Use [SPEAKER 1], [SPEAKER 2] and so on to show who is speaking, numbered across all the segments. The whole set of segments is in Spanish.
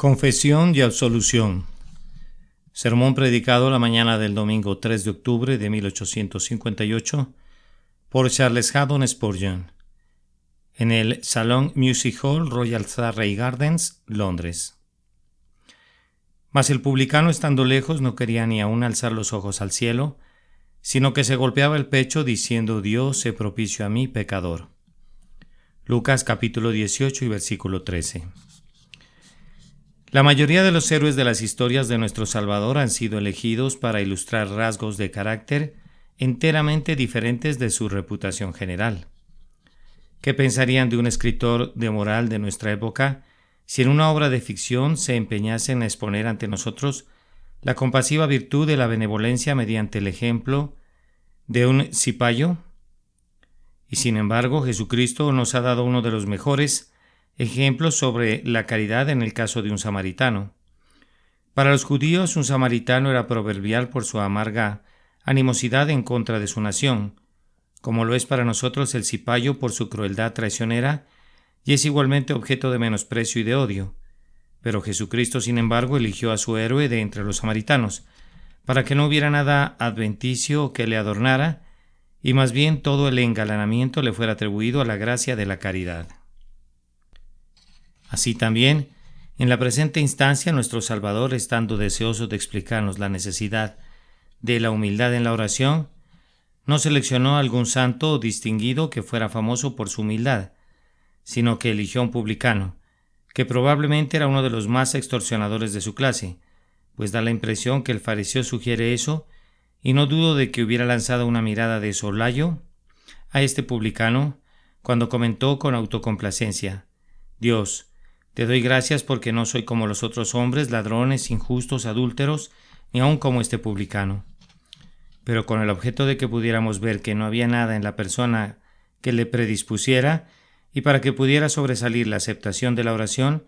[SPEAKER 1] Confesión y absolución. Sermón predicado la mañana del domingo 3 de octubre de 1858 por Charles Haddon Spurgeon en el Salon Music Hall, Royal Surrey Gardens, Londres. Mas el publicano, estando lejos, no quería ni aún alzar los ojos al cielo, sino que se golpeaba el pecho diciendo: Dios, sé propicio a mí, pecador. Lucas capítulo 18 y versículo 13. La mayoría de los héroes de las historias de nuestro Salvador han sido elegidos para ilustrar rasgos de carácter enteramente diferentes de su reputación general. ¿Qué pensarían de un escritor de moral de nuestra época si en una obra de ficción se empeñase en exponer ante nosotros la compasiva virtud de la benevolencia mediante el ejemplo de un cipayo? Y sin embargo, Jesucristo nos ha dado uno de los mejores ejemplos sobre la caridad en el caso de un samaritano. Para los judíos, un samaritano era proverbial por su amarga animosidad en contra de su nación, como lo es para nosotros el cipayo por su crueldad traicionera, y es igualmente objeto de menosprecio y de odio. Pero Jesucristo, sin embargo, eligió a su héroe de entre los samaritanos, para que no hubiera nada adventicio que le adornara, y más bien todo el engalanamiento le fuera atribuido a la gracia de la caridad. Así también, en la presente instancia, nuestro Salvador, estando deseoso de explicarnos la necesidad de la humildad en la oración, no seleccionó a algún santo o distinguido que fuera famoso por su humildad, sino que eligió a un publicano, que probablemente era uno de los más extorsionadores de su clase, pues da la impresión que el fariseo sugiere eso, y no dudo de que hubiera lanzado una mirada de soslayo a este publicano cuando comentó con autocomplacencia: Dios, te doy gracias porque no soy como los otros hombres, ladrones, injustos, adúlteros, ni aun como este publicano. Pero con el objeto de que pudiéramos ver que no había nada en la persona que le predispusiera, y para que pudiera sobresalir la aceptación de la oración,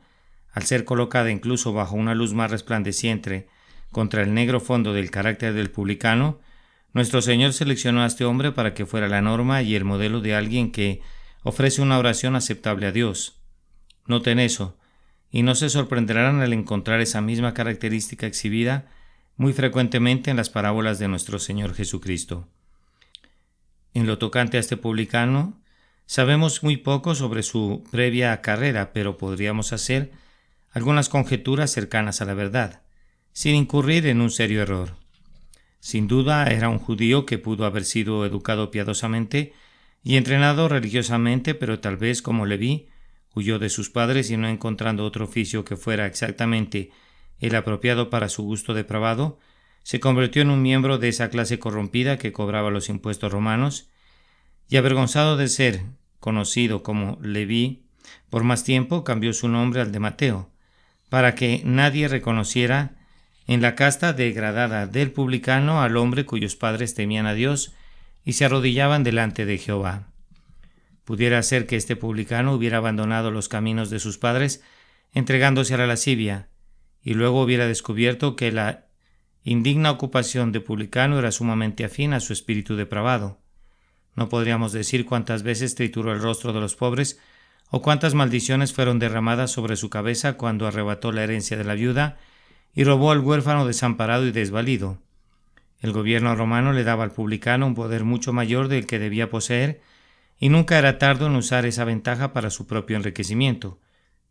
[SPEAKER 1] al ser colocada incluso bajo una luz más resplandeciente contra el negro fondo del carácter del publicano, nuestro Señor seleccionó a este hombre para que fuera la norma y el modelo de alguien que ofrece una oración aceptable a Dios. Noten eso, y no se sorprenderán al encontrar esa misma característica exhibida muy frecuentemente en las parábolas de nuestro Señor Jesucristo. En lo tocante a este publicano, sabemos muy poco sobre su previa carrera, pero podríamos hacer algunas conjeturas cercanas a la verdad, sin incurrir en un serio error. Sin duda era un judío que pudo haber sido educado piadosamente y entrenado religiosamente, pero tal vez, como Leví, huyó de sus padres y no encontrando otro oficio que fuera exactamente el apropiado para su gusto depravado, se convirtió en un miembro de esa clase corrompida que cobraba los impuestos romanos, y avergonzado de ser conocido como Leví por más tiempo, cambió su nombre al de Mateo, para que nadie reconociera en la casta degradada del publicano al hombre cuyos padres temían a Dios y se arrodillaban delante de Jehová. Pudiera ser que este publicano hubiera abandonado los caminos de sus padres, entregándose a la lascivia, y luego hubiera descubierto que la indigna ocupación de publicano era sumamente afín a su espíritu depravado. No podríamos decir cuántas veces trituró el rostro de los pobres o cuántas maldiciones fueron derramadas sobre su cabeza cuando arrebató la herencia de la viuda y robó al huérfano desamparado y desvalido. El gobierno romano le daba al publicano un poder mucho mayor del que debía poseer, y nunca era tardo en usar esa ventaja para su propio enriquecimiento.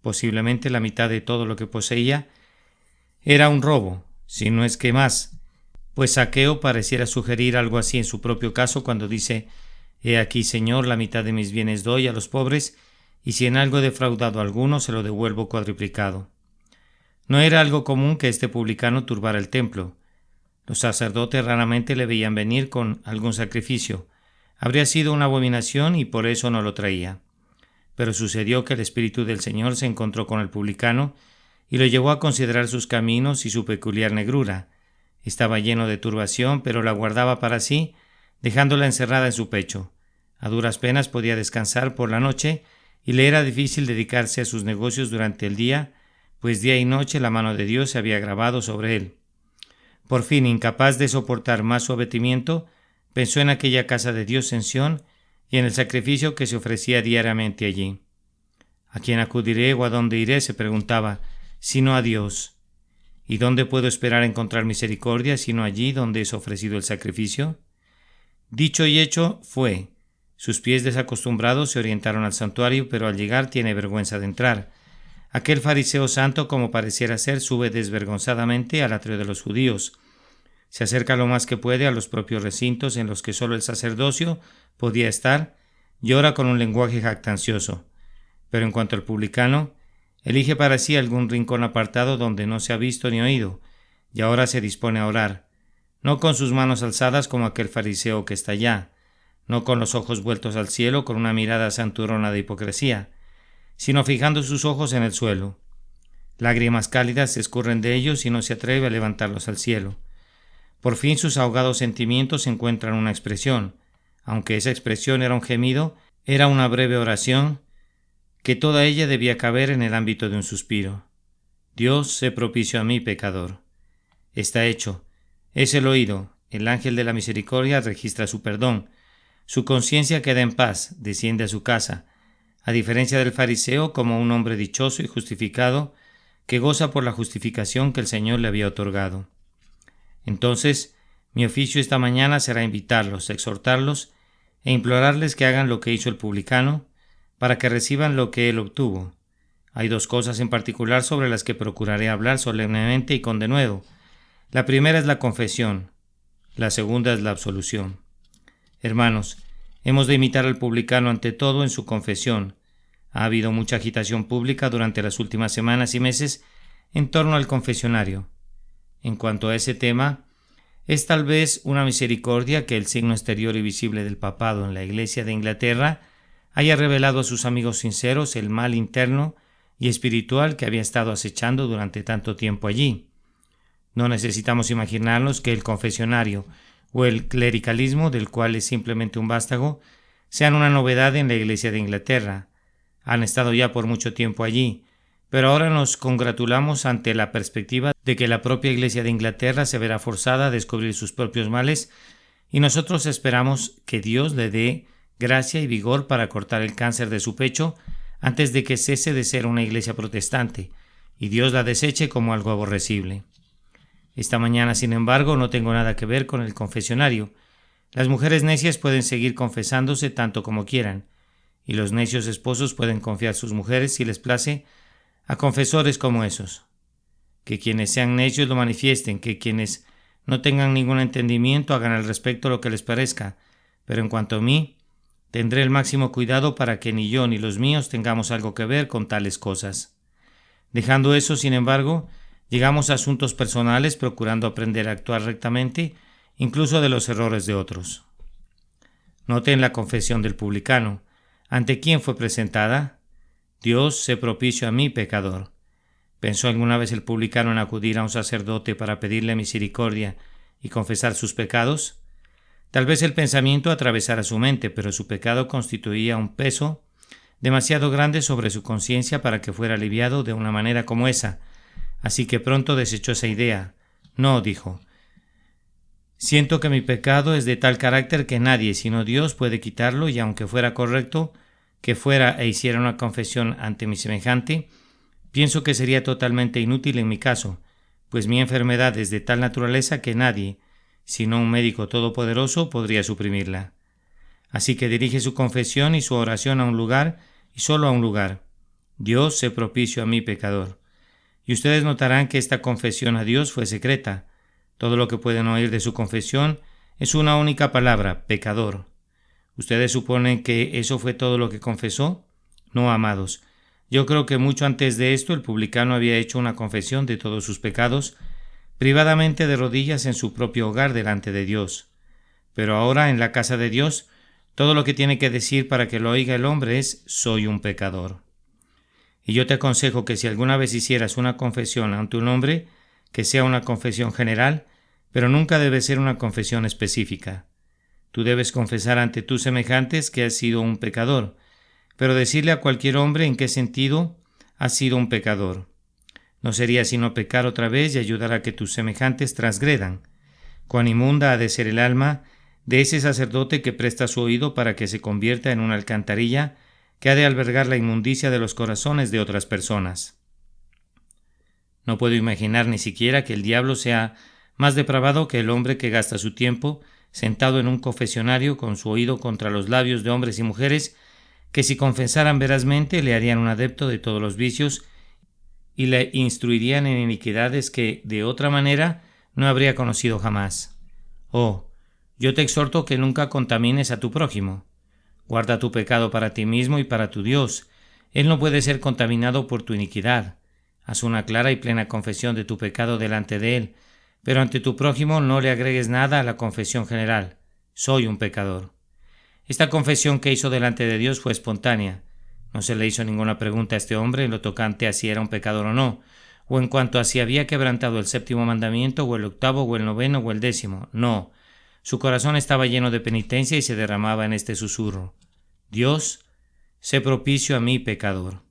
[SPEAKER 1] Posiblemente la mitad de todo lo que poseía era un robo, si no es que más, pues Zaqueo pareciera sugerir algo así en su propio caso cuando dice: He aquí, Señor, la mitad de mis bienes doy a los pobres, y si en algo he defraudado a alguno, se lo devuelvo cuadriplicado. No era algo común que este publicano turbara el templo. Los sacerdotes raramente le veían venir con algún sacrificio. Habría sido una abominación y por eso no lo traía. Pero sucedió que el Espíritu del Señor se encontró con el publicano y lo llevó a considerar sus caminos y su peculiar negrura. Estaba lleno de turbación, pero la guardaba para sí, dejándola encerrada en su pecho. A duras penas podía descansar por la noche y le era difícil dedicarse a sus negocios durante el día, pues día y noche la mano de Dios se había gravado sobre él. Por fin, incapaz de soportar más su abatimiento, pensó en aquella casa de Dios en Sión y en el sacrificio que se ofrecía diariamente allí. ¿A quién acudiré o a dónde iré?, se preguntaba, sino a Dios. ¿Y dónde puedo esperar encontrar misericordia, sino allí donde es ofrecido el sacrificio? Dicho y hecho fue. Sus pies desacostumbrados se orientaron al santuario, pero al llegar tiene vergüenza de entrar. Aquel fariseo santo, como pareciera ser, sube desvergonzadamente al atrio de los judíos. Se acerca lo más que puede a los propios recintos en los que solo el sacerdocio podía estar y ora con un lenguaje jactancioso. Pero en cuanto al publicano, elige para sí algún rincón apartado donde no se ha visto ni oído, y ahora se dispone a orar, no con sus manos alzadas como aquel fariseo que está allá, no con los ojos vueltos al cielo con una mirada santurrona de hipocresía, sino fijando sus ojos en el suelo. Lágrimas cálidas se escurren de ellos y no se atreve a levantarlos al cielo. Por fin sus ahogados sentimientos encuentran una expresión. Aunque esa expresión era un gemido, era una breve oración que toda ella debía caber en el ámbito de un suspiro. Dios, sé propicio a mí, pecador. Está hecho. Es el oído. El ángel de la misericordia registra su perdón. Su conciencia queda en paz, desciende a su casa, a diferencia del fariseo, como un hombre dichoso y justificado, que goza por la justificación que el Señor le había otorgado. Entonces, mi oficio esta mañana será invitarlos, exhortarlos e implorarles que hagan lo que hizo el publicano, para que reciban lo que él obtuvo. Hay dos cosas en particular sobre las que procuraré hablar solemnemente y con denuedo. La primera es la confesión, la segunda es la absolución. Hermanos, hemos de imitar al publicano ante todo en su confesión. Ha habido mucha agitación pública durante las últimas semanas y meses en torno al confesionario. En cuanto a ese tema, es tal vez una misericordia que el signo exterior y visible del papado en la Iglesia de Inglaterra haya revelado a sus amigos sinceros el mal interno y espiritual que había estado acechando durante tanto tiempo allí. No necesitamos imaginarnos que el confesionario o el clericalismo, del cual es simplemente un vástago, sean una novedad en la Iglesia de Inglaterra. Han estado ya por mucho tiempo allí, pero ahora nos congratulamos ante la perspectiva de que la propia Iglesia de Inglaterra se verá forzada a descubrir sus propios males, y nosotros esperamos que Dios le dé gracia y vigor para cortar el cáncer de su pecho antes de que cese de ser una iglesia protestante, y Dios la deseche como algo aborrecible. Esta mañana, sin embargo, no tengo nada que ver con el confesionario. Las mujeres necias pueden seguir confesándose tanto como quieran, y los necios esposos pueden confiar sus mujeres, si les place, a confesores como esos. Que quienes sean necios lo manifiesten, que quienes no tengan ningún entendimiento hagan al respecto lo que les parezca, pero en cuanto a mí, tendré el máximo cuidado para que ni yo ni los míos tengamos algo que ver con tales cosas. Dejando eso, sin embargo, llegamos a asuntos personales procurando aprender a actuar rectamente, incluso de los errores de otros. Noten la confesión del publicano. ¿Ante quién fue presentada? Dios, sé propicio a mí, pecador. ¿Pensó alguna vez el publicano en acudir a un sacerdote para pedirle misericordia y confesar sus pecados? Tal vez el pensamiento atravesara su mente, pero su pecado constituía un peso demasiado grande sobre su conciencia para que fuera aliviado de una manera como esa, así que pronto desechó esa idea. No, dijo. Siento que mi pecado es de tal carácter que nadie sino Dios puede quitarlo, y aunque fuera correcto que fuera e hiciera una confesión ante mi semejante, pienso que sería totalmente inútil en mi caso, pues mi enfermedad es de tal naturaleza que nadie, sino un médico todopoderoso, podría suprimirla. Así que dirige su confesión y su oración a un lugar, y solo a un lugar. Dios, sé propicio a mí, pecador. Y ustedes notarán que esta confesión a Dios fue secreta. Todo lo que pueden oír de su confesión es una única palabra, pecador. ¿Ustedes suponen que eso fue todo lo que confesó? No, amados. Yo creo que mucho antes de esto el publicano había hecho una confesión de todos sus pecados, privadamente de rodillas en su propio hogar delante de Dios. Pero ahora, en la casa de Dios, todo lo que tiene que decir para que lo oiga el hombre es: soy un pecador. Y yo te aconsejo que si alguna vez hicieras una confesión ante un hombre, que sea una confesión general, pero nunca debe ser una confesión específica. Tú debes confesar ante tus semejantes que has sido un pecador, pero decirle a cualquier hombre en qué sentido has sido un pecador. No sería sino pecar otra vez y ayudar a que tus semejantes transgredan. Cuán inmunda ha de ser el alma de ese sacerdote que presta su oído para que se convierta en una alcantarilla que ha de albergar la inmundicia de los corazones de otras personas. No puedo imaginar ni siquiera que el diablo sea más depravado que el hombre que gasta su tiempo sentado en un confesionario con su oído contra los labios de hombres y mujeres que, si confesaran verazmente, le harían un adepto de todos los vicios y le instruirían en iniquidades que, de otra manera, no habría conocido jamás. Oh, yo te exhorto que nunca contamines a tu prójimo. Guarda tu pecado para ti mismo y para tu Dios. Él no puede ser contaminado por tu iniquidad. Haz una clara y plena confesión de tu pecado delante de Él, pero ante tu prójimo no le agregues nada a la confesión general. Soy un pecador. Esta confesión que hizo delante de Dios fue espontánea. No se le hizo ninguna pregunta a este hombre en lo tocante a si era un pecador o no, o en cuanto a si había quebrantado el 7º mandamiento, o el 8º, o el 9º, o el 10º. No. Su corazón estaba lleno de penitencia y se derramaba en este susurro: Dios, sé propicio a mí, pecador.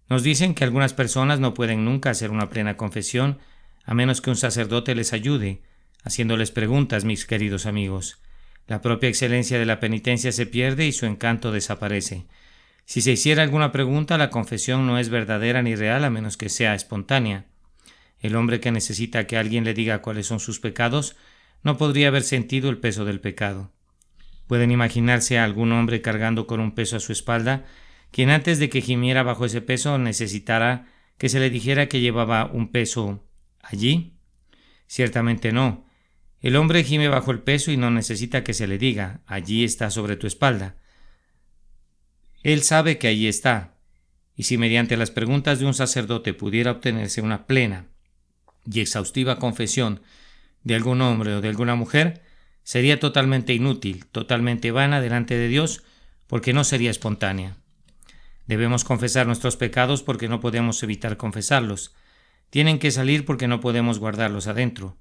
[SPEAKER 1] Nos dicen que algunas personas no pueden nunca hacer una plena confesión a menos que un sacerdote les ayude, haciéndoles preguntas, mis queridos amigos. La propia excelencia de la penitencia se pierde y su encanto desaparece. Si se hiciera alguna pregunta, la confesión no es verdadera ni real a menos que sea espontánea. El hombre que necesita que alguien le diga cuáles son sus pecados no podría haber sentido el peso del pecado. Pueden imaginarse a algún hombre cargando con un peso a su espalda, quien antes de que gimiera bajo ese peso necesitara que se le dijera que llevaba un peso allí. Ciertamente no. El hombre gime bajo el peso y no necesita que se le diga: allí está sobre tu espalda. Él sabe que allí está, y si mediante las preguntas de un sacerdote pudiera obtenerse una plena y exhaustiva confesión de algún hombre o de alguna mujer, sería totalmente inútil, totalmente vana delante de Dios, porque no sería espontánea. Debemos confesar nuestros pecados porque no podemos evitar confesarlos. Tienen que salir porque no podemos guardarlos adentro.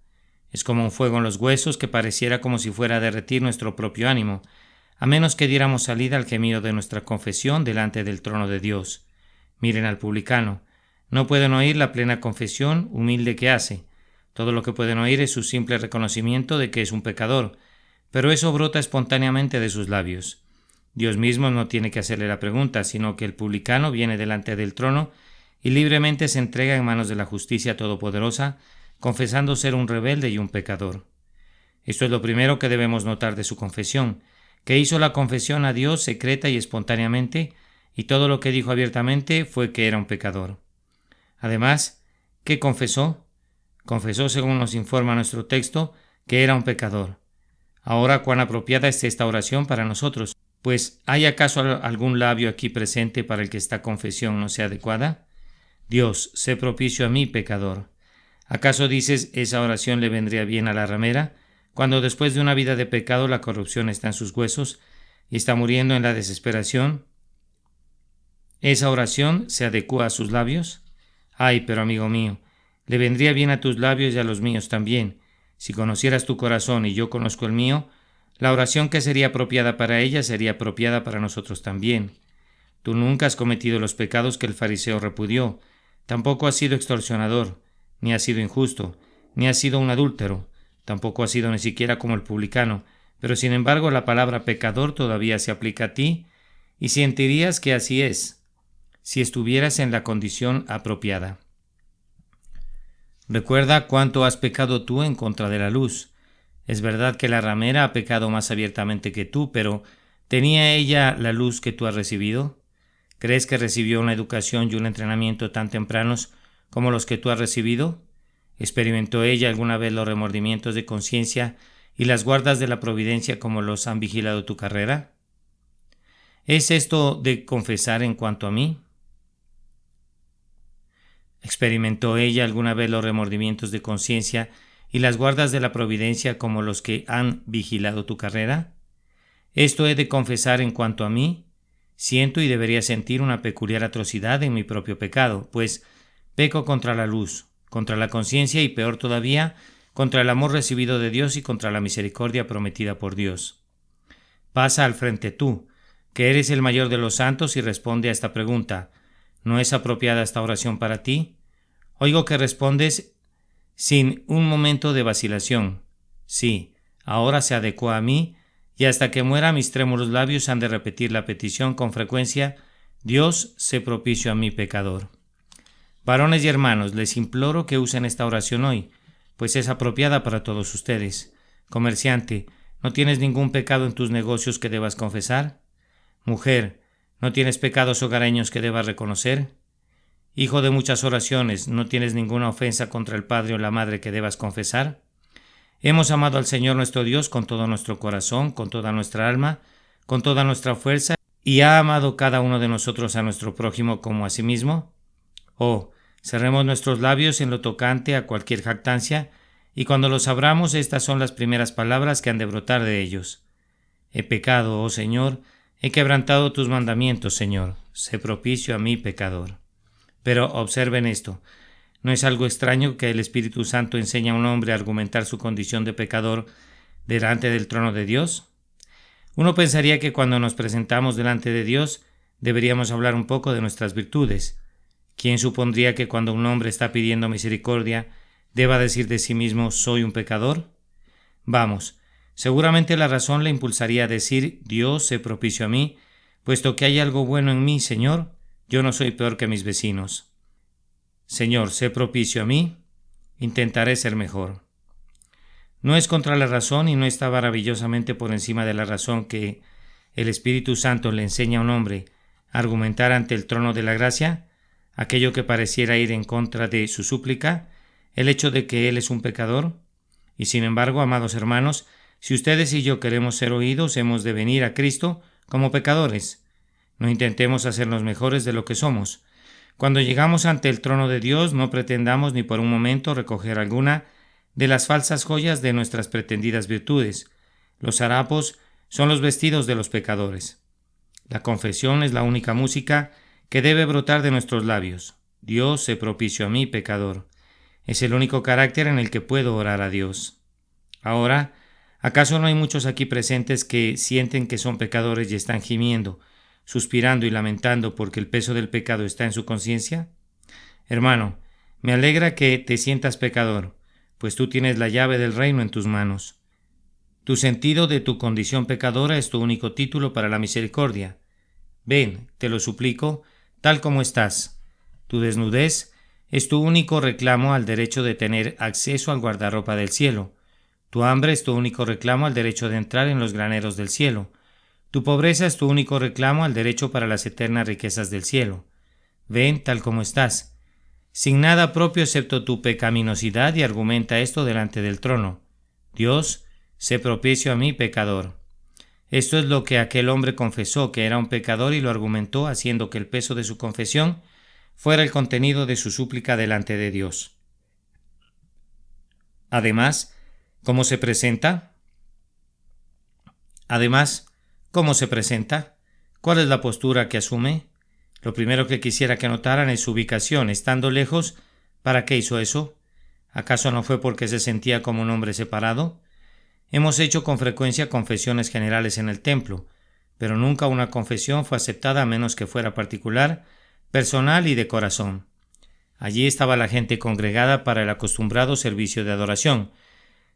[SPEAKER 1] Es como un fuego en los huesos que pareciera como si fuera a derretir nuestro propio ánimo, a menos que diéramos salida al gemido de nuestra confesión delante del trono de Dios. Miren al publicano. No pueden oír la plena confesión humilde que hace. Todo lo que pueden oír es su simple reconocimiento de que es un pecador, pero eso brota espontáneamente de sus labios. Dios mismo no tiene que hacerle la pregunta, sino que el publicano viene delante del trono y libremente se entrega en manos de la justicia todopoderosa, confesando ser un rebelde y un pecador. Esto es lo primero que debemos notar de su confesión, que hizo la confesión a Dios secreta y espontáneamente, y todo lo que dijo abiertamente fue que era un pecador. Además, ¿qué confesó? Confesó, según nos informa nuestro texto, que era un pecador. Ahora, cuán apropiada es esta oración para nosotros, pues ¿hay acaso algún labio aquí presente para el que esta confesión no sea adecuada? Dios, sé propicio a mí, pecador. ¿Acaso dices esa oración le vendría bien a la ramera, cuando después de una vida de pecado la corrupción está en sus huesos y está muriendo en la desesperación? ¿Esa oración se adecua a sus labios? Ay, pero amigo mío, le vendría bien a tus labios y a los míos también. Si conocieras tu corazón y yo conozco el mío, la oración que sería apropiada para ella sería apropiada para nosotros también. Tú nunca has cometido los pecados que el fariseo repudió, tampoco has sido extorsionador, ni has sido injusto, ni has sido un adúltero, tampoco has sido ni siquiera como el publicano, pero sin embargo la palabra pecador todavía se aplica a ti, y sentirías que así es, si estuvieras en la condición apropiada. Recuerda cuánto has pecado tú en contra de la luz. Es verdad que la ramera ha pecado más abiertamente que tú, pero ¿tenía ella la luz que tú has recibido? ¿Crees que recibió una educación y un entrenamiento tan tempranos como los que tú has recibido? ¿Experimentó ella alguna vez los remordimientos de conciencia y las guardas de la providencia como los han vigilado tu carrera? ¿Es esto de confesar en cuanto a mí? ¿Experimentó ella alguna vez los remordimientos de conciencia y las guardas de la providencia como los que han vigilado tu carrera? ¿Esto he de confesar en cuanto a mí? Siento y debería sentir una peculiar atrocidad en mi propio pecado, pues peco contra la luz, contra la conciencia y, peor todavía, contra el amor recibido de Dios y contra la misericordia prometida por Dios. Pasa al frente tú, que eres el mayor de los santos, y responde a esta pregunta. ¿No es apropiada esta oración para ti? Oigo que respondes sin un momento de vacilación. Sí, ahora se adecua a mí, y hasta que muera mis trémulos labios han de repetir la petición con frecuencia: Dios, sé propicio a mí, pecador. Varones y hermanos, les imploro que usen esta oración hoy, pues es apropiada para todos ustedes. Comerciante, ¿no tienes ningún pecado en tus negocios que debas confesar? Mujer, ¿no tienes pecados hogareños que debas reconocer? Hijo de muchas oraciones, ¿no tienes ninguna ofensa contra el padre o la madre que debas confesar? Hemos amado al Señor nuestro Dios con todo nuestro corazón, con toda nuestra alma, con toda nuestra fuerza, y ha amado cada uno de nosotros a nuestro prójimo como a sí mismo. Oh, cerremos nuestros labios en lo tocante a cualquier jactancia, y cuando los abramos, estas son las primeras palabras que han de brotar de ellos. He pecado, oh Señor, he quebrantado tus mandamientos, Señor, sé propicio a mí, pecador. Pero observen esto, ¿no es algo extraño que el Espíritu Santo enseñe a un hombre a argumentar su condición de pecador delante del trono de Dios? Uno pensaría que cuando nos presentamos delante de Dios, deberíamos hablar un poco de nuestras virtudes. ¿Quién supondría que cuando un hombre está pidiendo misericordia, deba decir de sí mismo, soy un pecador? Vamos, seguramente la razón le impulsaría a decir, Dios, sé propicio a mí, puesto que hay algo bueno en mí, Señor, yo no soy peor que mis vecinos. Señor, sé propicio a mí, intentaré ser mejor. No es contra la razón y no está maravillosamente por encima de la razón que el Espíritu Santo le enseña a un hombre a argumentar ante el trono de la gracia, aquello que pareciera ir en contra de su súplica, el hecho de que él es un pecador. Y sin embargo, amados hermanos, si ustedes y yo queremos ser oídos, hemos de venir a Cristo como pecadores. No intentemos hacernos mejores de lo que somos. Cuando llegamos ante el trono de Dios, no pretendamos ni por un momento recoger alguna de las falsas joyas de nuestras pretendidas virtudes. Los harapos son los vestidos de los pecadores. La confesión es la única música que debe brotar de nuestros labios. Dios, sé propicio a mí, pecador. Es el único carácter en el que puedo orar a Dios. Ahora, ¿acaso no hay muchos aquí presentes que sienten que son pecadores y están gimiendo, suspirando y lamentando porque el peso del pecado está en su conciencia? Hermano, me alegra que te sientas pecador, pues tú tienes la llave del reino en tus manos. Tu sentido de tu condición pecadora es tu único título para la misericordia. Ven, te lo suplico, tal como estás. Tu desnudez es tu único reclamo al derecho de tener acceso al guardarropa del cielo. Tu hambre es tu único reclamo al derecho de entrar en los graneros del cielo. Tu pobreza es tu único reclamo al derecho para las eternas riquezas del cielo. Ven tal como estás, sin nada propio excepto tu pecaminosidad, y argumenta esto delante del trono. Dios, sé propicio a mí, pecador. Esto es lo que aquel hombre confesó, que era un pecador, y lo argumentó haciendo que el peso de su confesión fuera el contenido de su súplica delante de Dios. Además, ¿cómo se presenta? ¿Cuál es la postura que asume? Lo primero que quisiera que notaran es su ubicación. Estando lejos, ¿para qué hizo eso? ¿Acaso no fue porque se sentía como un hombre separado? Hemos hecho con frecuencia confesiones generales en el templo, pero nunca una confesión fue aceptada a menos que fuera particular, personal y de corazón. Allí estaba la gente congregada para el acostumbrado servicio de adoración.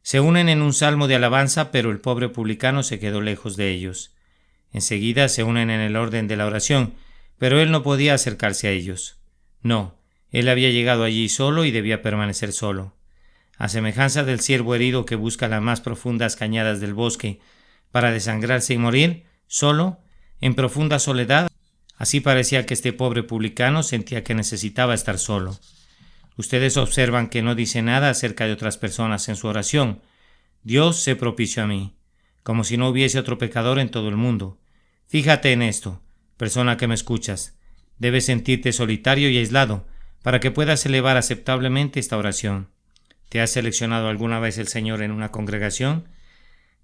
[SPEAKER 1] Se unen en un salmo de alabanza, pero el pobre publicano se quedó lejos de ellos. Enseguida se unen en el orden de la oración, pero él no podía acercarse a ellos. No, él había llegado allí solo y debía permanecer solo. A semejanza del ciervo herido que busca las más profundas cañadas del bosque para desangrarse y morir, solo, en profunda soledad, así parecía que este pobre publicano sentía que necesitaba estar solo. Ustedes observan que no dice nada acerca de otras personas en su oración. Dios, sé propicio a mí, como si no hubiese otro pecador en todo el mundo. Fíjate en esto, persona que me escuchas. Debes sentirte solitario y aislado para que puedas elevar aceptablemente esta oración. ¿Te ha seleccionado alguna vez el Señor en una congregación?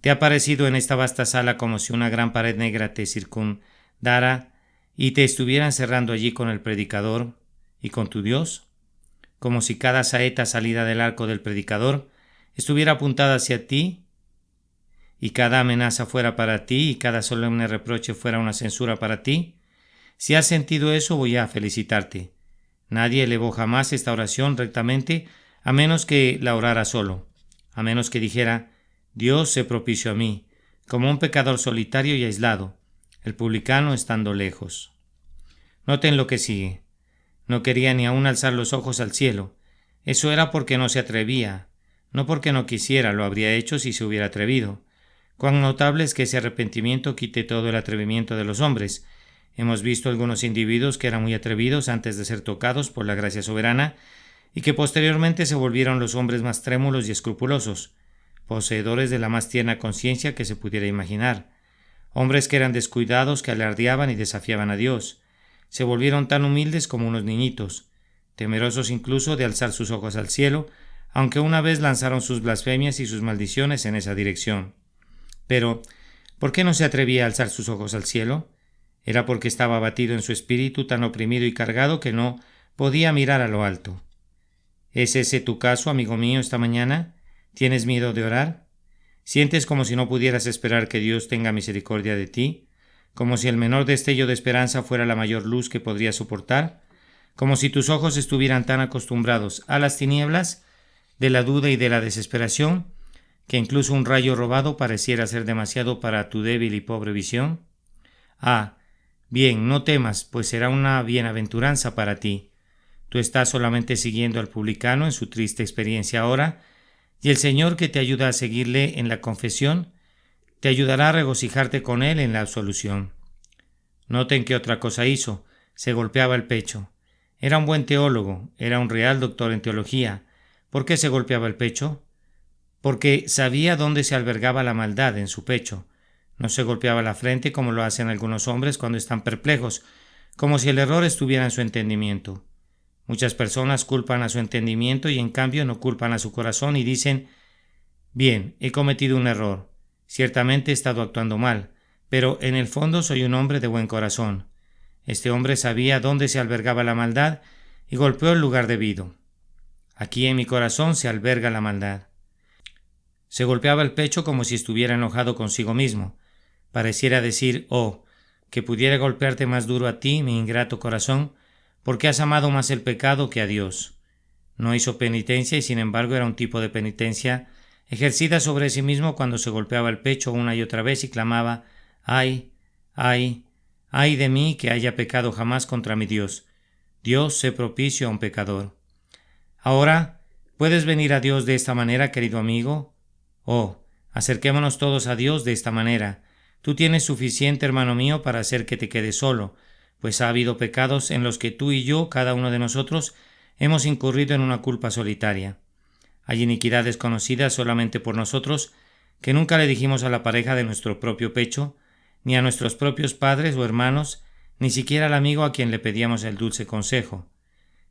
[SPEAKER 1] ¿Te ha parecido en esta vasta sala como si una gran pared negra te circundara y te estuviera encerrando allí con el predicador y con tu Dios? Como si cada saeta salida del arco del predicador estuviera apuntada hacia ti, y cada amenaza fuera para ti, y cada solemne reproche fuera una censura para ti. Si has sentido eso, voy a felicitarte. Nadie elevó jamás esta oración rectamente, a menos que la orara solo, a menos que dijera, Dios, sé propicio a mí, como un pecador solitario y aislado, el publicano estando lejos. Noten lo que sigue. No quería ni aún alzar los ojos al cielo. Eso era porque no se atrevía, no porque no quisiera, lo habría hecho si se hubiera atrevido. Cuán notable es que ese arrepentimiento quite todo el atrevimiento de los hombres. Hemos visto algunos individuos que eran muy atrevidos antes de ser tocados por la gracia soberana y que posteriormente se volvieron los hombres más trémulos y escrupulosos, poseedores de la más tierna conciencia que se pudiera imaginar. Hombres que eran descuidados, que alardeaban y desafiaban a Dios. Se volvieron tan humildes como unos niñitos, temerosos incluso de alzar sus ojos al cielo, aunque una vez lanzaron sus blasfemias y sus maldiciones en esa dirección. Pero, ¿por qué no se atrevía a alzar sus ojos al cielo? Era porque estaba abatido en su espíritu, tan oprimido y cargado que no podía mirar a lo alto. ¿Es ese tu caso, amigo mío, esta mañana? ¿Tienes miedo de orar? ¿Sientes como si no pudieras esperar que Dios tenga misericordia de ti? ¿Como si el menor destello de esperanza fuera la mayor luz que podrías soportar? ¿Como si tus ojos estuvieran tan acostumbrados a las tinieblas de la duda y de la desesperación, que incluso un rayo robado pareciera ser demasiado para tu débil y pobre visión? Bien, no temas, pues será una bienaventuranza para ti. Tú estás solamente siguiendo al publicano en su triste experiencia ahora, y el Señor, que te ayuda a seguirle en la confesión, te ayudará a regocijarte con él en la absolución. Noten qué otra cosa hizo. Se golpeaba el pecho. Era un buen teólogo, era un real doctor en teología. ¿Por qué se golpeaba el pecho? Porque sabía dónde se albergaba la maldad, en su pecho. No se golpeaba la frente como lo hacen algunos hombres cuando están perplejos, como si el error estuviera en su entendimiento. Muchas personas culpan a su entendimiento y en cambio no culpan a su corazón y dicen: bien, he cometido un error, ciertamente he estado actuando mal, pero en el fondo soy un hombre de buen corazón. Este hombre sabía dónde se albergaba la maldad y golpeó el lugar debido. Aquí en mi corazón se alberga la maldad. Se golpeaba el pecho como si estuviera enojado consigo mismo. Pareciera decir: oh, que pudiera golpearte más duro a ti, mi ingrato corazón, porque has amado más el pecado que a Dios. No hizo penitencia y sin embargo era un tipo de penitencia ejercida sobre sí mismo cuando se golpeaba el pecho una y otra vez y clamaba: ¡ay, ay, ay de mí que haya pecado jamás contra mi Dios! Dios, sé propicio a un pecador. Ahora, ¿puedes venir a Dios de esta manera, querido amigo? Oh, acerquémonos todos a Dios de esta manera. Tú tienes suficiente, hermano mío, para hacer que te quedes solo, pues ha habido pecados en los que tú y yo, cada uno de nosotros, hemos incurrido en una culpa solitaria. Hay iniquidades conocidas solamente por nosotros, que nunca le dijimos a la pareja de nuestro propio pecho, ni a nuestros propios padres o hermanos, ni siquiera al amigo a quien le pedíamos el dulce consejo.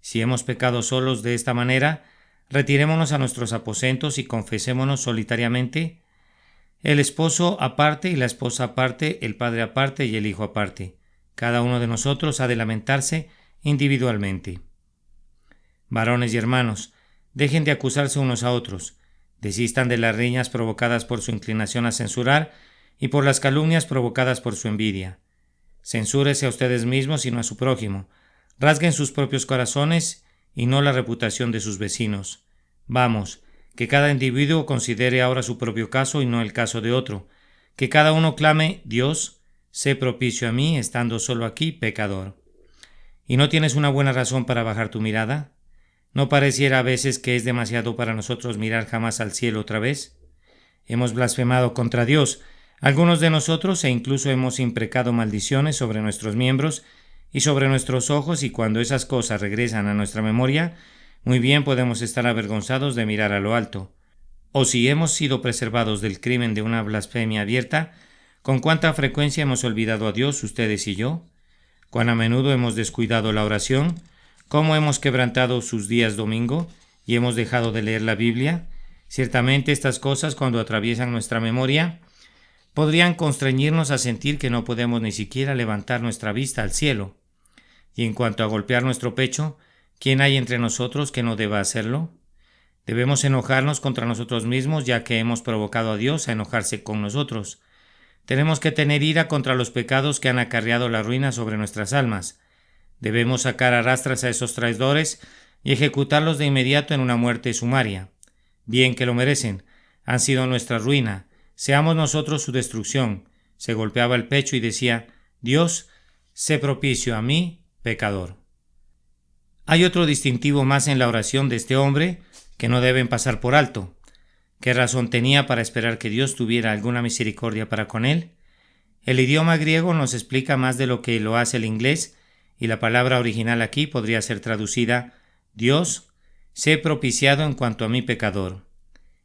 [SPEAKER 1] Si hemos pecado solos de esta manera, retirémonos a nuestros aposentos y confesémonos solitariamente, el esposo aparte y la esposa aparte, el padre aparte y el hijo aparte. Cada uno de nosotros ha de lamentarse individualmente. Varones y hermanos, dejen de acusarse unos a otros, desistan de las riñas provocadas por su inclinación a censurar y por las calumnias provocadas por su envidia. Censúrese a ustedes mismos y no a su prójimo. Rasguen sus propios corazones y no la reputación de sus vecinos. Vamos, que cada individuo considere ahora su propio caso y no el caso de otro. Que cada uno clame: Dios, sé propicio a mí, estando solo aquí, pecador. ¿Y no tienes una buena razón para bajar tu mirada? ¿No pareciera a veces que es demasiado para nosotros mirar jamás al cielo otra vez? Hemos blasfemado contra Dios, algunos de nosotros, e incluso hemos imprecado maldiciones sobre nuestros miembros y sobre nuestros ojos, y cuando esas cosas regresan a nuestra memoria, muy bien podemos estar avergonzados de mirar a lo alto. O si hemos sido preservados del crimen de una blasfemia abierta, ¿con cuánta frecuencia hemos olvidado a Dios, ustedes y yo? ¿Cuán a menudo hemos descuidado la oración? ¿Cómo hemos quebrantado sus días domingo y hemos dejado de leer la Biblia? Ciertamente estas cosas, cuando atraviesan nuestra memoria, podrían constreñirnos a sentir que no podemos ni siquiera levantar nuestra vista al cielo. Y en cuanto a golpear nuestro pecho, ¿quién hay entre nosotros que no deba hacerlo? Debemos enojarnos contra nosotros mismos, ya que hemos provocado a Dios a enojarse con nosotros. Tenemos que tener ira contra los pecados que han acarreado la ruina sobre nuestras almas. Debemos sacar a rastras a esos traidores y ejecutarlos de inmediato en una muerte sumaria. Bien que lo merecen, han sido nuestra ruina, seamos nosotros su destrucción. Se golpeaba el pecho y decía: Dios, sé propicio a mí, pecador. Hay otro distintivo más en la oración de este hombre que no deben pasar por alto. ¿Qué razón tenía para esperar que Dios tuviera alguna misericordia para con él? El idioma griego nos explica más de lo que lo hace el inglés, y la palabra original aquí podría ser traducida: Dios, sé propiciado en cuanto a mi pecador.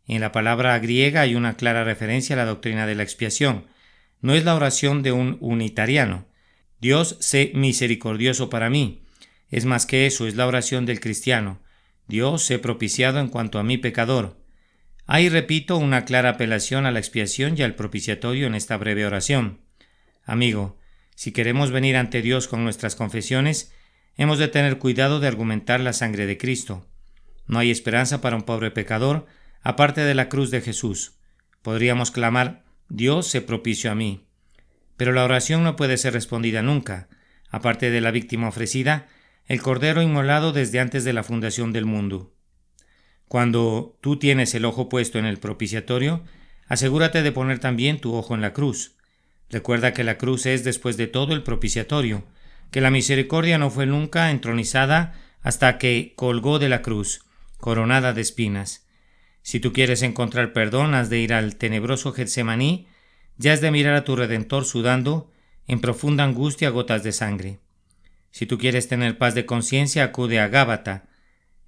[SPEAKER 1] En la palabra griega hay una clara referencia a la doctrina de la expiación. No es la oración de un unitariano. Dios, sé misericordioso para mí. Es más que eso, es la oración del cristiano. Dios, sé propiciado en cuanto a mi pecador. Hay, repito, una clara apelación a la expiación y al propiciatorio en esta breve oración. Amigo, si queremos venir ante Dios con nuestras confesiones, hemos de tener cuidado de argumentar la sangre de Cristo. No hay esperanza para un pobre pecador aparte de la cruz de Jesús. Podríamos clamar: Dios, sé propicio a mí. Pero la oración no puede ser respondida nunca. Aparte de la víctima ofrecida, el Cordero inmolado desde antes de la fundación del mundo. Cuando tú tienes el ojo puesto en el propiciatorio, asegúrate de poner también tu ojo en la cruz. Recuerda que la cruz es, después de todo, el propiciatorio, que la misericordia no fue nunca entronizada hasta que colgó de la cruz, coronada de espinas. Si tú quieres encontrar perdón, has de ir al tenebroso Getsemaní, ya has de mirar a tu Redentor sudando, en profunda angustia, gotas de sangre. Si tú quieres tener paz de conciencia, acude a Gábata,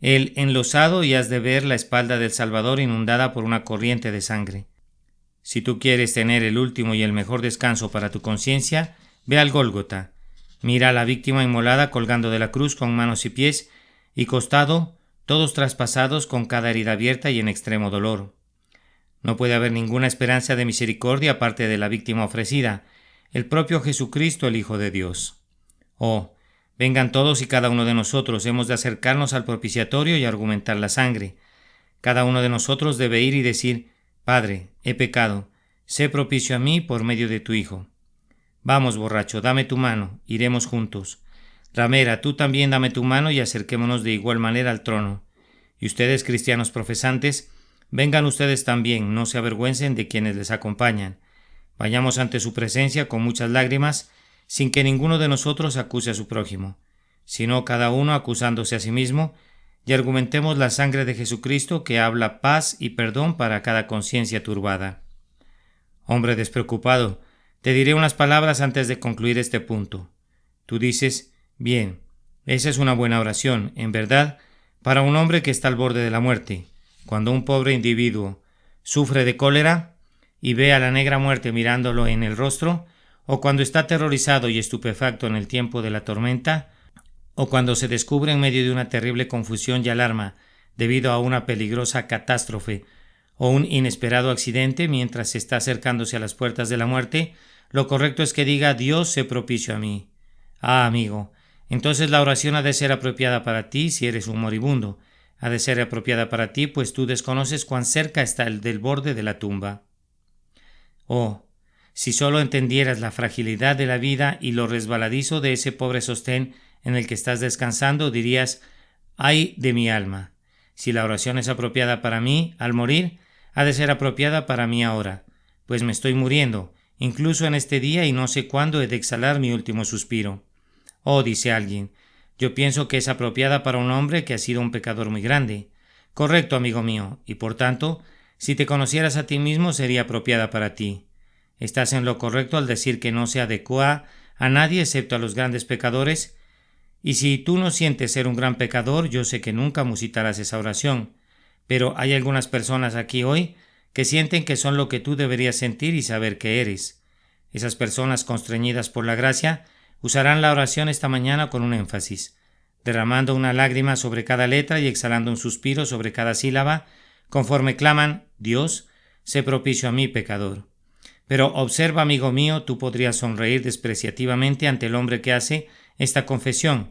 [SPEAKER 1] el enlosado, y has de ver la espalda del Salvador inundada por una corriente de sangre. Si tú quieres tener el último y el mejor descanso para tu conciencia, ve al Gólgota. Mira a la víctima inmolada colgando de la cruz con manos y pies y costado, todos traspasados, con cada herida abierta y en extremo dolor. No puede haber ninguna esperanza de misericordia aparte de la víctima ofrecida, el propio Jesucristo, el Hijo de Dios. Oh, vengan todos y cada uno de nosotros, hemos de acercarnos al propiciatorio y argumentar la sangre. Cada uno de nosotros debe ir y decir: Padre, he pecado, sé propicio a mí por medio de tu Hijo. Vamos, borracho, dame tu mano, iremos juntos. Ramera, tú también dame tu mano y acerquémonos de igual manera al trono. Y ustedes, cristianos profesantes, vengan ustedes también, no se avergüencen de quienes les acompañan. Vayamos ante su presencia con muchas lágrimas, sin que ninguno de nosotros acuse a su prójimo, sino cada uno acusándose a sí mismo, y argumentemos la sangre de Jesucristo, que habla paz y perdón para cada conciencia turbada. Hombre despreocupado, te diré unas palabras antes de concluir este punto. Tú dices: bien, esa es una buena oración, en verdad, para un hombre que está al borde de la muerte. Cuando un pobre individuo sufre de cólera y ve a la negra muerte mirándolo en el rostro, o cuando está aterrorizado y estupefacto en el tiempo de la tormenta, o cuando se descubre en medio de una terrible confusión y alarma debido a una peligrosa catástrofe o un inesperado accidente mientras está acercándose a las puertas de la muerte, lo correcto es que diga: Dios, sé propicio a mí. Ah, amigo, entonces la oración ha de ser apropiada para ti si eres un moribundo. Ha de ser apropiada para ti, pues tú desconoces cuán cerca está el del borde de la tumba. Oh, si solo entendieras la fragilidad de la vida y lo resbaladizo de ese pobre sostén en el que estás descansando, dirías: ¡ay de mi alma! Si la oración es apropiada para mí al morir, ha de ser apropiada para mí ahora, pues me estoy muriendo, incluso en este día, y no sé cuándo he de exhalar mi último suspiro. Oh, dice alguien, yo pienso que es apropiada para un hombre que ha sido un pecador muy grande. Correcto, amigo mío, y por tanto, si te conocieras a ti mismo, sería apropiada para ti. Estás en lo correcto al decir que no se adecua a nadie excepto a los grandes pecadores, y si tú no sientes ser un gran pecador, yo sé que nunca musitarás esa oración, pero hay algunas personas aquí hoy que sienten que son lo que tú deberías sentir y saber que eres. Esas personas, constreñidas por la gracia, usarán la oración esta mañana con un énfasis, derramando una lágrima sobre cada letra y exhalando un suspiro sobre cada sílaba, conforme claman: Dios, sé propicio a mí, pecador. Pero observa, amigo mío, tú podrías sonreír despreciativamente ante el hombre que hace esta confesión,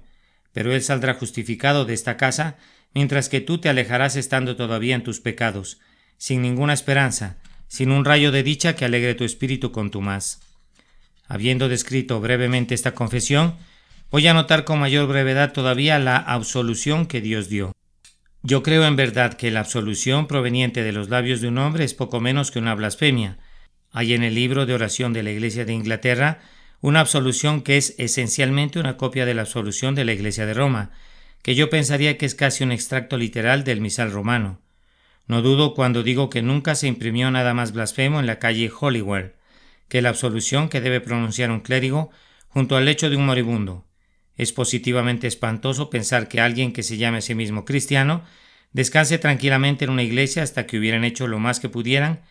[SPEAKER 1] pero él saldrá justificado de esta casa, mientras que tú te alejarás estando todavía en tus pecados, sin ninguna esperanza, sin un rayo de dicha que alegre tu espíritu contumaz. Habiendo descrito brevemente esta confesión, voy a notar con mayor brevedad todavía la absolución que Dios dio. Yo creo en verdad que la absolución proveniente de los labios de un hombre es poco menos que una blasfemia. Hay en el libro de oración de la Iglesia de Inglaterra una absolución que es esencialmente una copia de la absolución de la Iglesia de Roma, que yo pensaría que es casi un extracto literal del misal romano. No dudo cuando digo que nunca se imprimió nada más blasfemo en la calle Holywell que la absolución que debe pronunciar un clérigo junto al lecho de un moribundo. Es positivamente espantoso pensar que alguien que se llame a sí mismo cristiano descanse tranquilamente en una iglesia hasta que hubieran hecho lo más que pudieran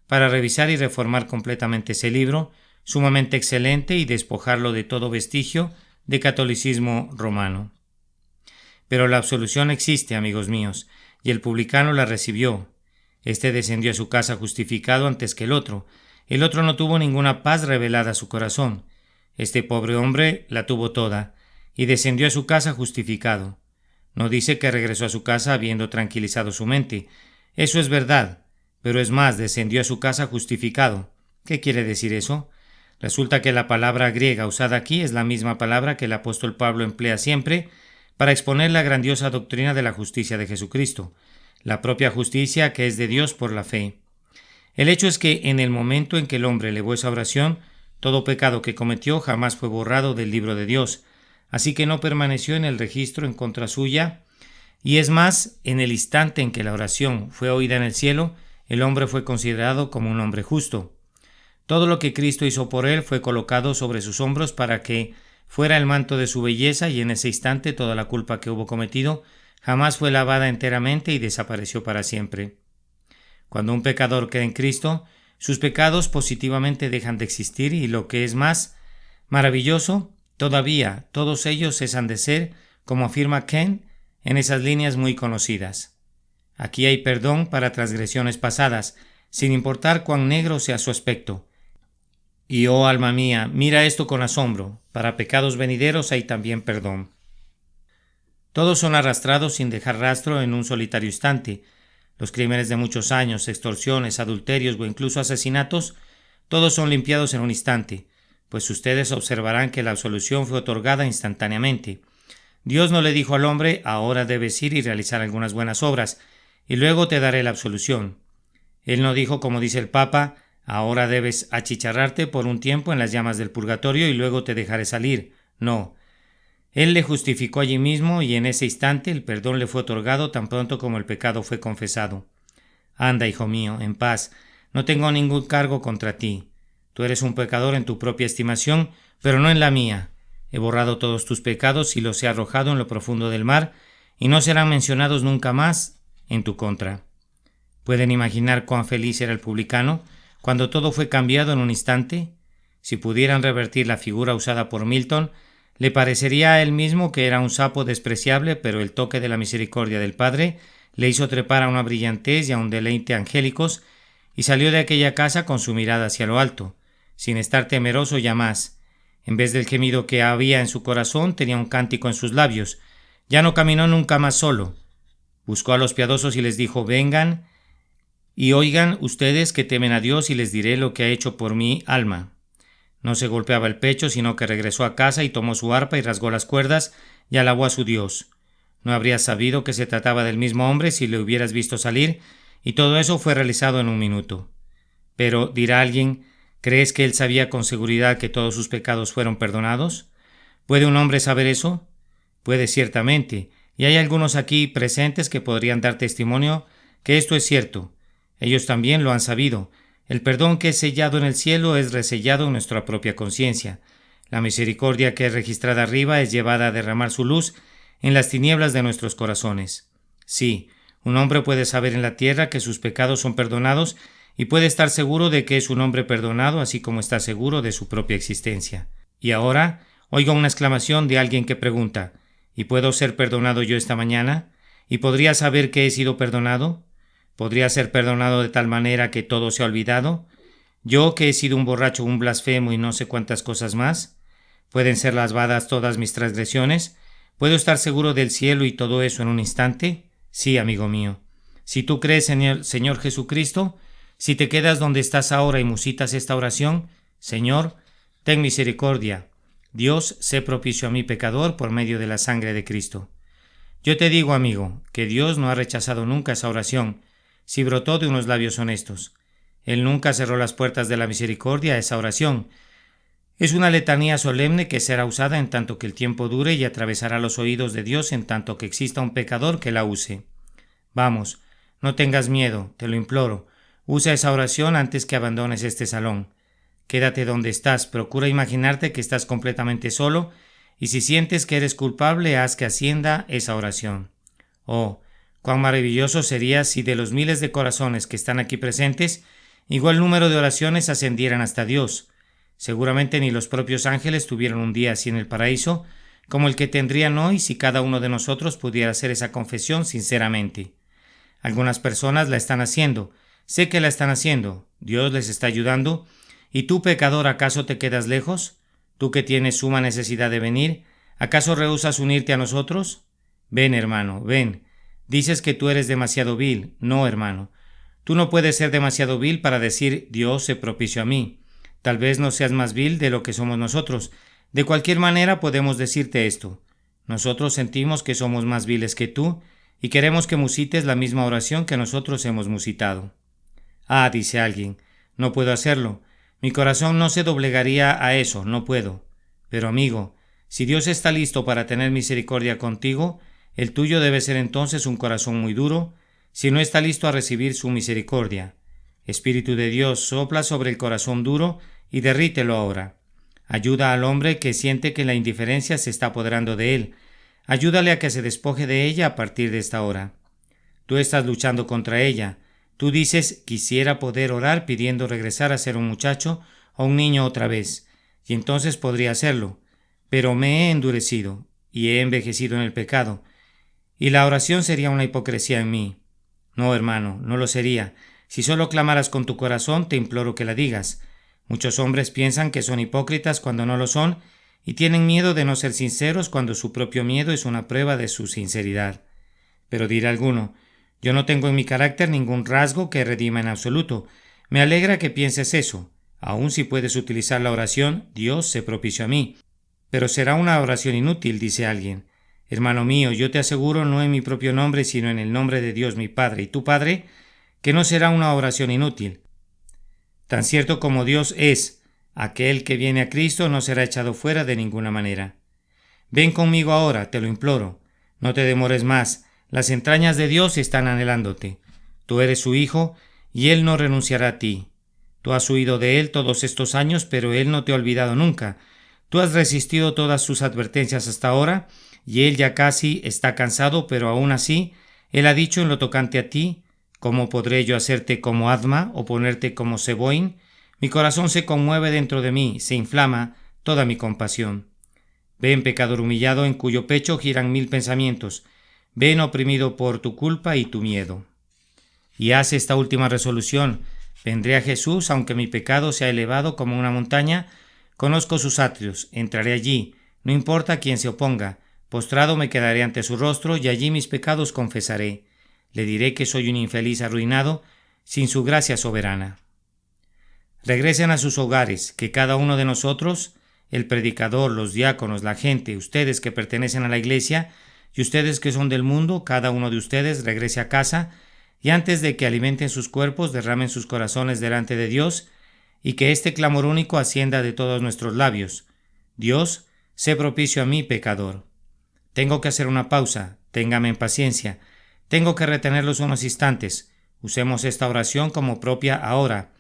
[SPEAKER 1] para revisar y reformar completamente ese libro, sumamente excelente, y despojarlo de todo vestigio de catolicismo romano. Pero la absolución existe, amigos míos, y el publicano la recibió. Este descendió a su casa justificado antes que el otro. El otro no tuvo ninguna paz revelada a su corazón. Este pobre hombre la tuvo toda, y descendió a su casa justificado. No dice que regresó a su casa habiendo tranquilizado su mente. Eso es verdad, pero es más, descendió a su casa justificado. ¿Qué quiere decir eso? Resulta que la palabra griega usada aquí es la misma palabra que el apóstol Pablo emplea siempre para exponer la grandiosa doctrina de la justicia de Jesucristo, la propia justicia que es de Dios por la fe. El hecho es que en el momento en que el hombre elevó esa oración, todo pecado que cometió jamás fue borrado del libro de Dios, así que no permaneció en el registro en contra suya, y es más, en el instante en que la oración fue oída en el cielo, el hombre fue considerado como un hombre justo. Todo lo que Cristo hizo por él fue colocado sobre sus hombros para que fuera el manto de su belleza, y en ese instante toda la culpa que hubo cometido jamás fue lavada enteramente y desapareció para siempre. Cuando un pecador queda en Cristo, sus pecados positivamente dejan de existir, y lo que es más maravilloso, todavía todos ellos cesan de ser, como afirma Kent en esas líneas muy conocidas. Aquí hay perdón para transgresiones pasadas, sin importar cuán negro sea su aspecto. Y oh alma mía, mira esto con asombro, para pecados venideros hay también perdón. Todos son arrastrados sin dejar rastro en un solitario instante. Los crímenes de muchos años, extorsiones, adulterios o incluso asesinatos, todos son limpiados en un instante, pues ustedes observarán que la absolución fue otorgada instantáneamente. Dios no le dijo al hombre: ahora debes ir y realizar algunas buenas obras, y luego te daré la absolución. Él no dijo, como dice el Papa: ahora debes achicharrarte por un tiempo en las llamas del purgatorio y luego te dejaré salir. No. Él le justificó allí mismo, y en ese instante el perdón le fue otorgado tan pronto como el pecado fue confesado. Anda, hijo mío, en paz. No tengo ningún cargo contra ti. Tú eres un pecador en tu propia estimación, pero no en la mía. He borrado todos tus pecados y los he arrojado en lo profundo del mar, y no serán mencionados nunca más en tu contra. ¿Pueden imaginar cuán feliz era el publicano cuando todo fue cambiado en un instante? Si pudieran revertir la figura usada por Milton, le parecería a él mismo que era un sapo despreciable, pero el toque de la misericordia del Padre le hizo trepar a una brillantez y a un deleite angélicos, y salió de aquella casa con su mirada hacia lo alto, sin estar temeroso ya más. En vez del gemido que había en su corazón, tenía un cántico en sus labios. Ya no caminó nunca más solo. Buscó a los piadosos y les dijo: vengan y oigan ustedes que temen a Dios, y les diré lo que ha hecho por mi alma. No se golpeaba el pecho, sino que regresó a casa y tomó su arpa y rasgó las cuerdas y alabó a su Dios. No habrías sabido que se trataba del mismo hombre si le hubieras visto salir, y todo eso fue realizado en un minuto. Pero, dirá alguien, ¿crees que él sabía con seguridad que todos sus pecados fueron perdonados? ¿Puede un hombre saber eso? Puede, ciertamente, y hay algunos aquí presentes que podrían dar testimonio que esto es cierto. Ellos también lo han sabido. El perdón que es sellado en el cielo es resellado en nuestra propia conciencia. La misericordia que es registrada arriba es llevada a derramar su luz en las tinieblas de nuestros corazones. Sí, un hombre puede saber en la tierra que sus pecados son perdonados, y puede estar seguro de que es un hombre perdonado, así como está seguro de su propia existencia. Y ahora oiga una exclamación de alguien que pregunta: ¿y puedo ser perdonado yo esta mañana? ¿Y podría saber que he sido perdonado? ¿Podría ser perdonado de tal manera que todo se ha olvidado? ¿Yo, que he sido un borracho, un blasfemo y no sé cuántas cosas más? ¿Pueden ser lavadas todas mis transgresiones? ¿Puedo estar seguro del cielo y todo eso en un instante? Sí, amigo mío. Si tú crees en el Señor Jesucristo, si te quedas donde estás ahora y musitas esta oración: Señor, ten misericordia. Dios, sé propicio a mi pecador por medio de la sangre de Cristo. Yo te digo, amigo, que Dios no ha rechazado nunca esa oración, si brotó de unos labios honestos. Él nunca cerró las puertas de la misericordia a esa oración. Es una letanía solemne que será usada en tanto que el tiempo dure y atravesará los oídos de Dios en tanto que exista un pecador que la use. Vamos, no tengas miedo, te lo imploro. Usa esa oración antes que abandones este salón. Quédate donde estás, procura imaginarte que estás completamente solo y si sientes que eres culpable, haz que ascienda esa oración. Oh, cuán maravilloso sería si de los miles de corazones que están aquí presentes, igual número de oraciones ascendieran hasta Dios. Seguramente ni los propios ángeles tuvieron un día así en el paraíso, como el que tendrían hoy si cada uno de nosotros pudiera hacer esa confesión sinceramente. Algunas personas la están haciendo, sé que la están haciendo, Dios les está ayudando, ¿y tú, pecador, acaso te quedas lejos? ¿Tú que tienes suma necesidad de venir, acaso rehusas unirte a nosotros? Ven, hermano, ven. Dices que tú eres demasiado vil. No, hermano. Tú no puedes ser demasiado vil para decir Dios se propició a mí. Tal vez no seas más vil de lo que somos nosotros. De cualquier manera podemos decirte esto. Nosotros sentimos que somos más viles que tú y queremos que musites la misma oración que nosotros hemos musitado. Ah, dice alguien, no puedo hacerlo. Mi corazón no se doblegaría a eso, no puedo. Pero amigo, si Dios está listo para tener misericordia contigo, el tuyo debe ser entonces un corazón muy duro, si no está listo a recibir su misericordia. Espíritu de Dios, sopla sobre el corazón duro y derrítelo ahora. Ayuda al hombre que siente que la indiferencia se está apoderando de él. Ayúdale a que se despoje de ella a partir de esta hora. Tú estás luchando contra ella. Tú dices, quisiera poder orar pidiendo regresar a ser un muchacho o un niño otra vez, y entonces podría hacerlo. Pero me he endurecido y he envejecido en el pecado, y la oración sería una hipocresía en mí. No, hermano, no lo sería. Si solo clamaras con tu corazón, te imploro que la digas. Muchos hombres piensan que son hipócritas cuando no lo son y tienen miedo de no ser sinceros cuando su propio miedo es una prueba de su sinceridad. Pero dirá alguno, yo no tengo en mi carácter ningún rasgo que redima en absoluto. Me alegra que pienses eso. Aun si puedes utilizar la oración, Dios se propició a mí. Pero será una oración inútil, dice alguien. Hermano mío, yo te aseguro no en mi propio nombre, sino en el nombre de Dios mi Padre y tu Padre, que no será una oración inútil. Tan cierto como Dios es, aquel que viene a Cristo no será echado fuera de ninguna manera. Ven conmigo ahora, te lo imploro. No te demores más. Las entrañas de Dios están anhelándote. Tú eres su hijo, y Él no renunciará a ti. Tú has huido de Él todos estos años, pero Él no te ha olvidado nunca. Tú has resistido todas sus advertencias hasta ahora, y Él ya casi está cansado, pero aún así, Él ha dicho en lo tocante a ti, ¿cómo podré yo hacerte como Adma o ponerte como Seboín? Mi corazón se conmueve dentro de mí, se inflama toda mi compasión. Ven, pecador humillado, en cuyo pecho giran 1000 pensamientos. Ven, oprimido por tu culpa y tu miedo. Y haz esta última resolución. Vendré a Jesús, aunque mi pecado sea elevado como una montaña. Conozco sus atrios, entraré allí, no importa quién se oponga. Postrado me quedaré ante su rostro y allí mis pecados confesaré. Le diré que soy un infeliz arruinado, sin su gracia soberana. Regresen a sus hogares, que cada uno de nosotros, el predicador, los diáconos, la gente, ustedes que pertenecen a la iglesia y ustedes que son del mundo, cada uno de ustedes regrese a casa y antes de que alimenten sus cuerpos, derramen sus corazones delante de Dios y que este clamor único ascienda de todos nuestros labios. Dios, sé propicio a mí, pecador. Tengo que hacer una pausa, téngame en paciencia. Tengo que retenerlos unos instantes. Usemos esta oración como propia ahora.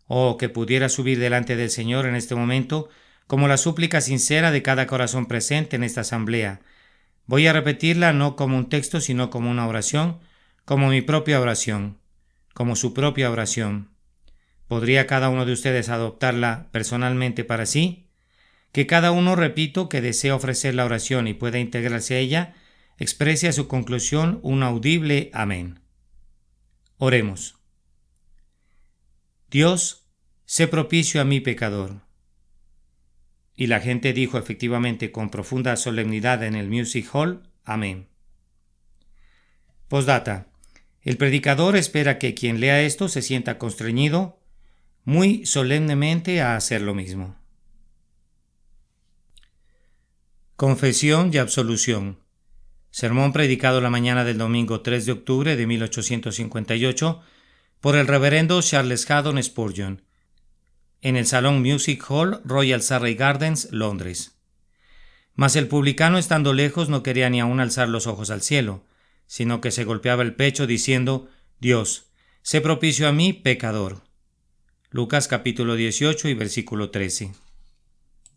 [SPEAKER 1] Oh, que pudiera subir delante del Señor en este momento como la súplica sincera de cada corazón presente en esta asamblea. Voy a repetirla no como un texto, sino como una oración, como mi propia oración, como su propia oración. ¿Podría cada uno de ustedes adoptarla personalmente para sí? Que cada uno, repito, que desea ofrecer la oración y pueda integrarse a ella, exprese a su conclusión un audible amén. Oremos. Dios, sé propicio a mi pecador. Y la gente dijo efectivamente con profunda solemnidad en el Music Hall, amén. Postdata. El predicador espera que quien lea esto se sienta constreñido muy solemnemente a hacer lo mismo. Confesión y absolución. Sermón predicado la mañana del domingo 3 de octubre de 1858 por el reverendo Charles Haddon Spurgeon. en el Salón Music Hall, Royal Surrey Gardens, Londres. Mas el publicano, estando lejos, no quería ni aun alzar los ojos al cielo, sino que se golpeaba el pecho diciendo: Dios, sé propicio a mí, pecador. Lucas capítulo 18 y versículo 13.